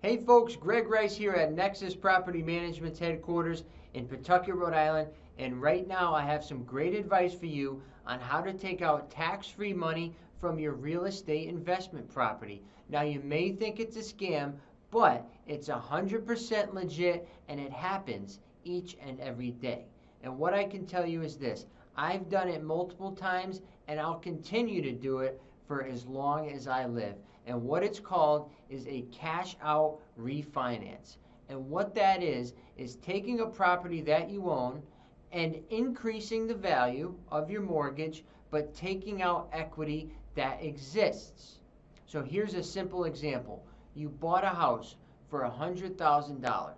Hey folks, Greg Rice here at Nexus Property Management's headquarters in Pawtucket, Rhode Island, and right now I have some great advice for you on how to take out tax-free money from your real estate investment property. Now you may think it's a scam, but it's 100% legit and it happens each and every day. And what I can tell you is this: I've done it multiple times and I'll continue to do it for as long as I live. And what it's called is a cash out refinance. And what that is taking a property that you own and increasing the value of your mortgage, but taking out equity that exists. So here's a simple example. You bought a house for $100,000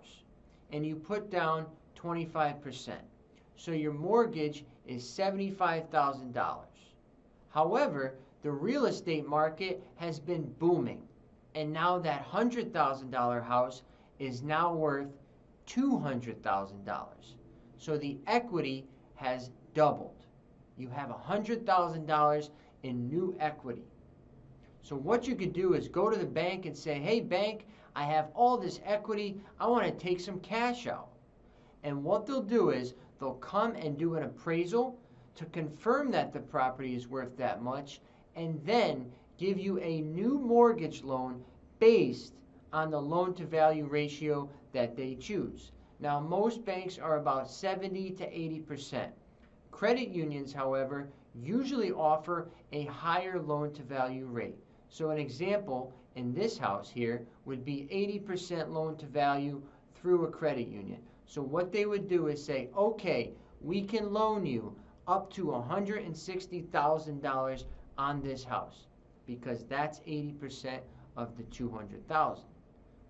and you put down 25%. So your mortgage is $75,000. However, the real estate market has been booming, and now that $100,000 house is now worth $200,000. So the equity has doubled. You have $100,000 in new equity. So what you could do is go to the bank and say, hey bank, I have all this equity, I want to take some cash out. And what they'll do is they'll come and do an appraisal to confirm that the property is worth that much, and then give you a new mortgage loan based on the loan to value ratio that they choose. Now most banks are about 70 to 80%. Credit unions, however, usually offer a higher loan to value rate. So an example in this house here would be 80% loan to value through a credit union. So what they would do is say, okay, we can loan you up to $160,000 on this house, because that's 80% of the $200,000.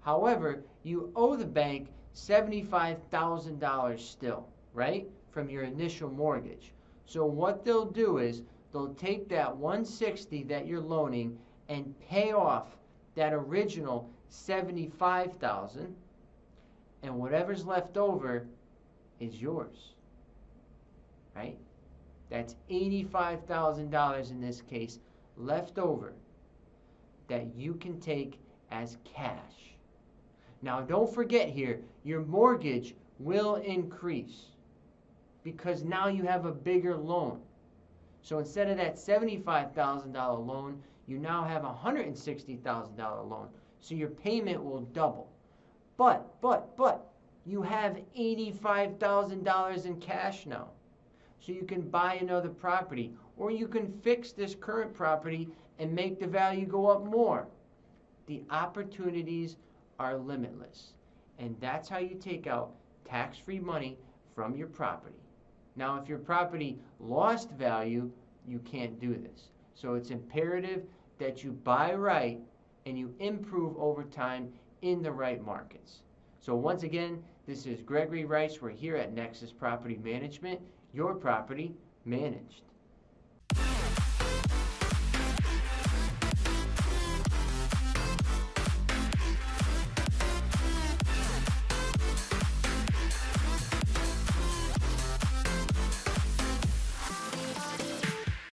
However, you owe the bank $75,000 still, right, from your initial mortgage. So what they'll do is they'll take that $160,000 that you're loaning and pay off that original $75,000, and whatever's left over is yours, right? That's $85,000 in this case left over that you can take as cash. Now don't forget here, your mortgage will increase because now you have a bigger loan. So instead of that $75,000 loan, you now have a $160,000 loan. So your payment will double. But, you have $85,000 in cash now. So you can buy another property, or you can fix this current property and make the value go up more. The opportunities are limitless, and that's how you take out tax-free money from your property. Now, if your property lost value, you can't do this. So it's imperative that you buy right and you improve over time in the right markets. So once again, this is Gregory Rice. We're here at Nexus Property Management, your property managed.